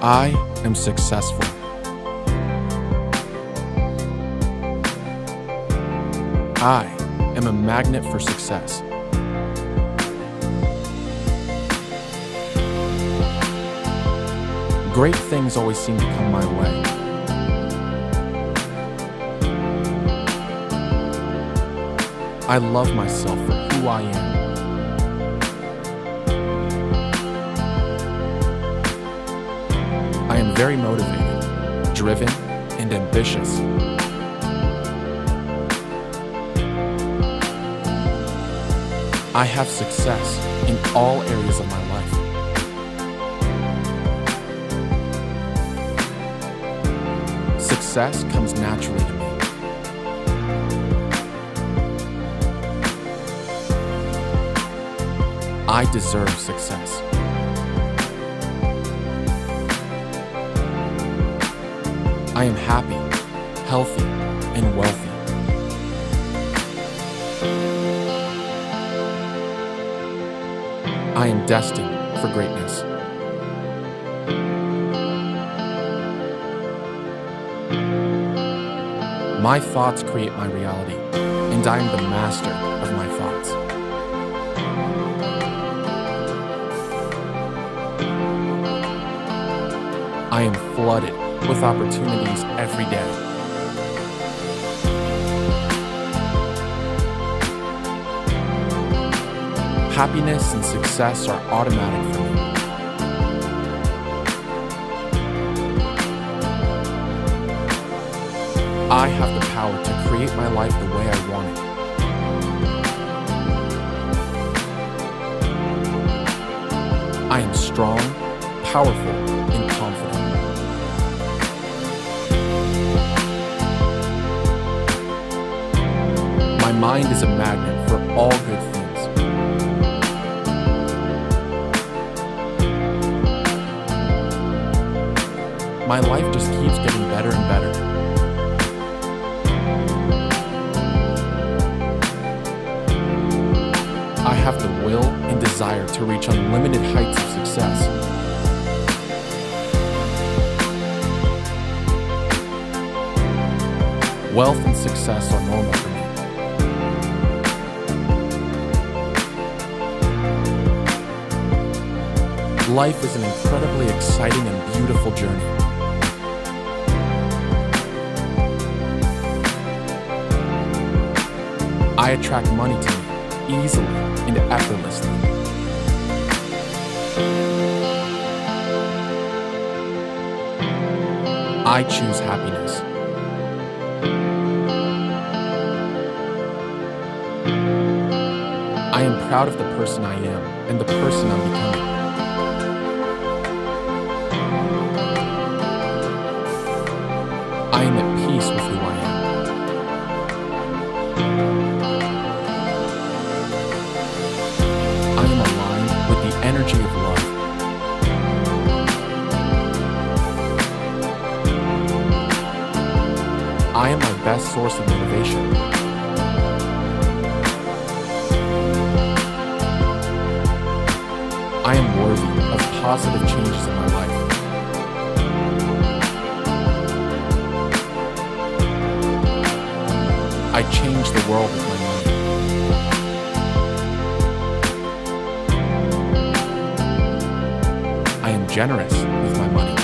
I am successful. I am a magnet for success. Great things always seem to come my way. I love myself for who I am. I am very motivated, driven, and ambitious. I have success in all areas of my life. Success comes naturally to me. I deserve success. I am happy, healthy, and wealthy. I am destined for greatness. My thoughts create my reality, and I am the master of my thoughts. I am flooded with opportunities every day. Happiness and success are automatic for me. I have the power to create my life the way I want it. I am strong, powerful, and confident. My mind is a magnet for all good things. My life just keeps getting better and better. I have the will and desire to reach unlimited heights of success. Wealth and success are normal for me. Life is an incredibly exciting and beautiful journey. I attract money to me easily and effortlessly. I choose happiness. I am proud of the person I am and the person I'm becoming. I am at peace with who I am. I am aligned with the energy of love. I am my best source of motivation. I am worthy of positive changes in my life. I change the world with my money. I am generous with my money.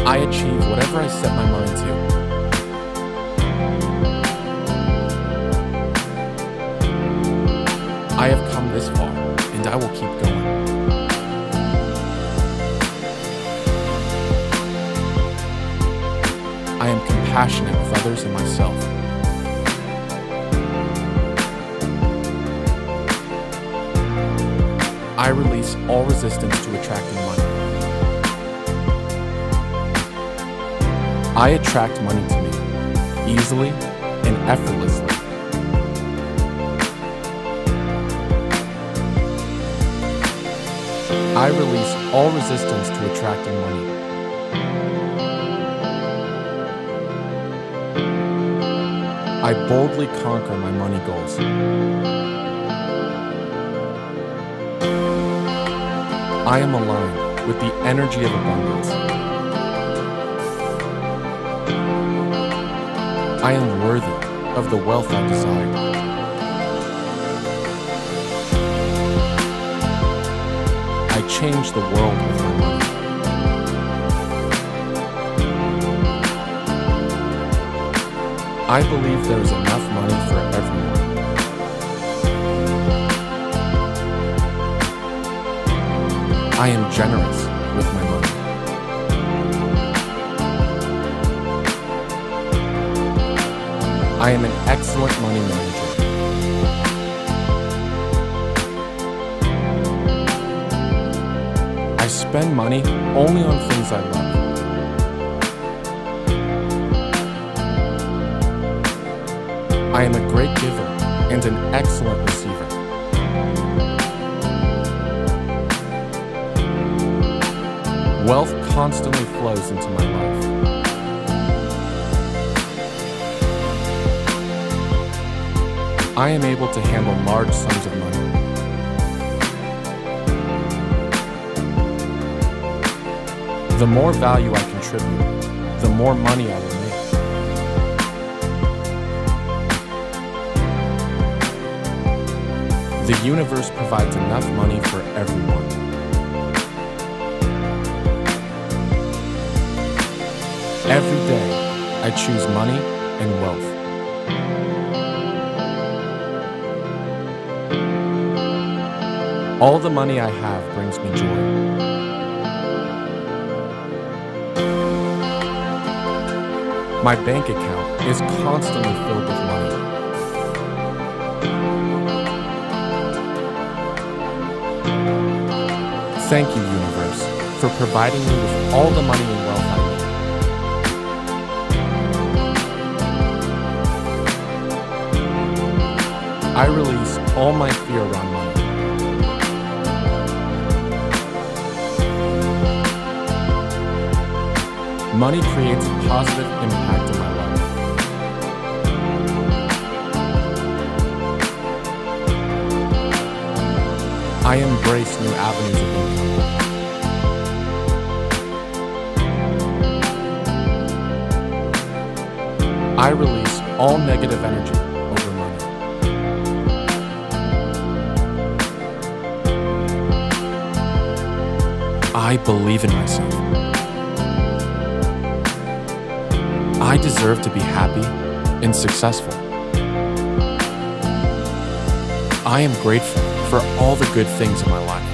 I achieve whatever I set my mind to. I have come this far, and I will keep going. I am compassionate with others and myself. I release all resistance to attracting money. I attract money to me, easily and effortlessly. I release all resistance to attracting money. I boldly conquer my money goals. I am aligned with the energy of abundance. I am worthy of the wealth I desire. I change the world with my money. I believe there is enough money for everyone. I am generous with my money. I am an excellent money manager. I spend money only on things I love. I am a great giver and an excellent receiver. Wealth constantly flows into my life. I am able to handle large sums of money. The more value I contribute, the more money I will make. The universe provides enough money for everyone. Every day, I choose money and wealth. All the money I have brings me joy. My bank account is constantly filled with money. Thank you, universe, for providing me with all the money and wealth I need. I release all my fear around money. Money creates a positive impact in my life. I embrace new avenues of income. I release all negative energy over money. I believe in myself. I deserve to be happy and successful. I am grateful for all the good things in my life.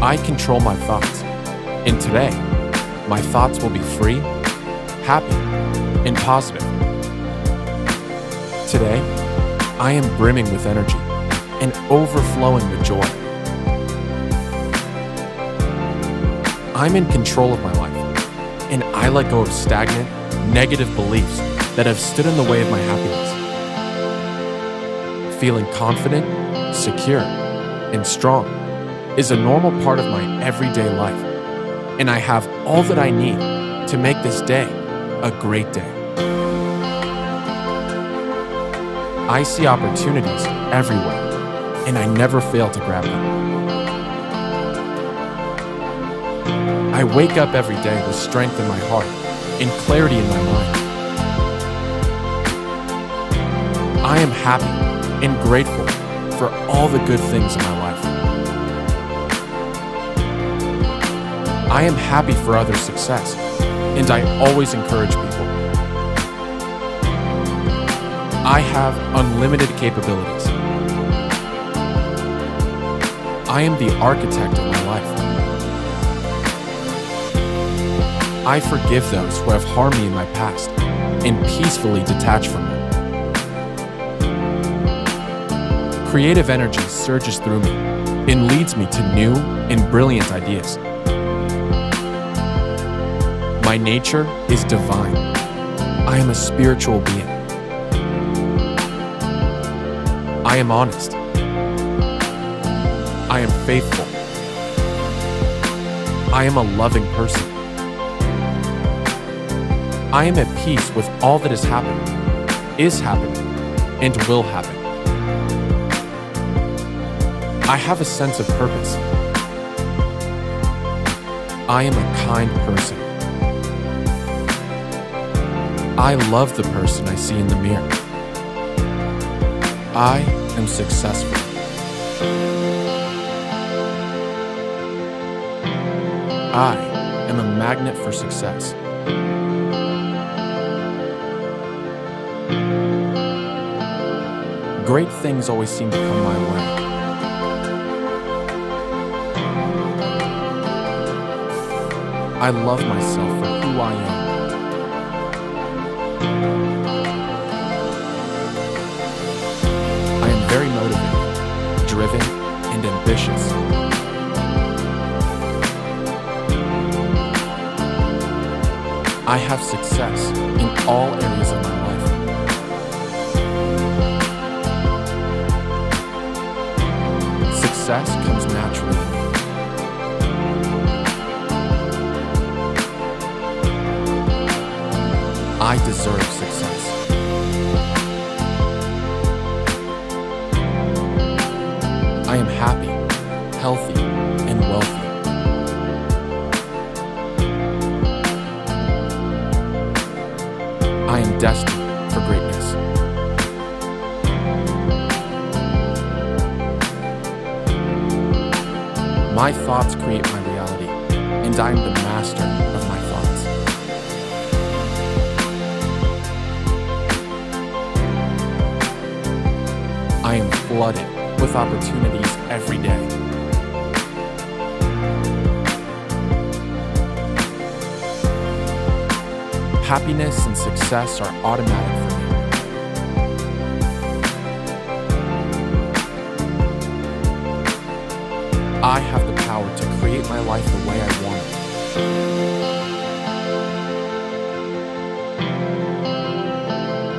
I control my thoughts, and today, my thoughts will be free, happy, and positive. Today, I am brimming with energy and overflowing with joy. I'm in control of my life, and I let go of stagnant, negative beliefs that have stood in the way of my happiness. Feeling confident, secure, and strong is a normal part of my everyday life, and I have all that I need to make this day a great day. I see opportunities everywhere, and I never fail to grab them. I wake up every day with strength in my heart and clarity in my mind. I am happy and grateful for all the good things in my life. I am happy for others' success, and I always encourage people. I have unlimited capabilities. I am the architect of my life. I forgive those who have harmed me in my past and peacefully detach from them. Creative energy surges through me and leads me to new and brilliant ideas. My nature is divine. I am a spiritual being. I am honest. I am faithful. I am a loving person. I am at peace with all that has happened, is happening, and will happen. I have a sense of purpose. I am a kind person. I love the person I see in the mirror. I am successful. I am a magnet for success. Great things always seem to come my way. I love myself for who I am. I am very motivated, driven, and ambitious. I have success in all areas of my life. Success comes naturally to me. I deserve success. I am happy, healthy, and wealthy. I am destined for greatness. My thoughts create my reality, and I am the master of my thoughts. I am flooded with opportunities every day. Happiness and success are automatic for me. I have the power to create my life the way I want it.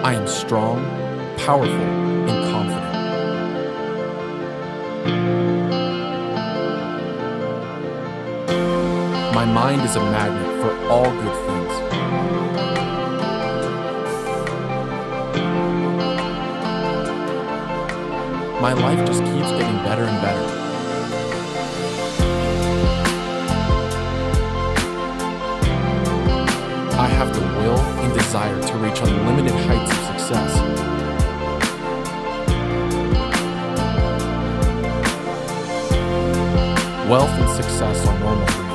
I am strong, powerful, and confident. My mind is a magnet for all good things. My life just keeps getting better and better. I have the will and desire to reach unlimited heights of success. Wealth and success are normal for me.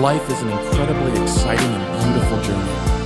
Life is an incredibly exciting and beautiful journey.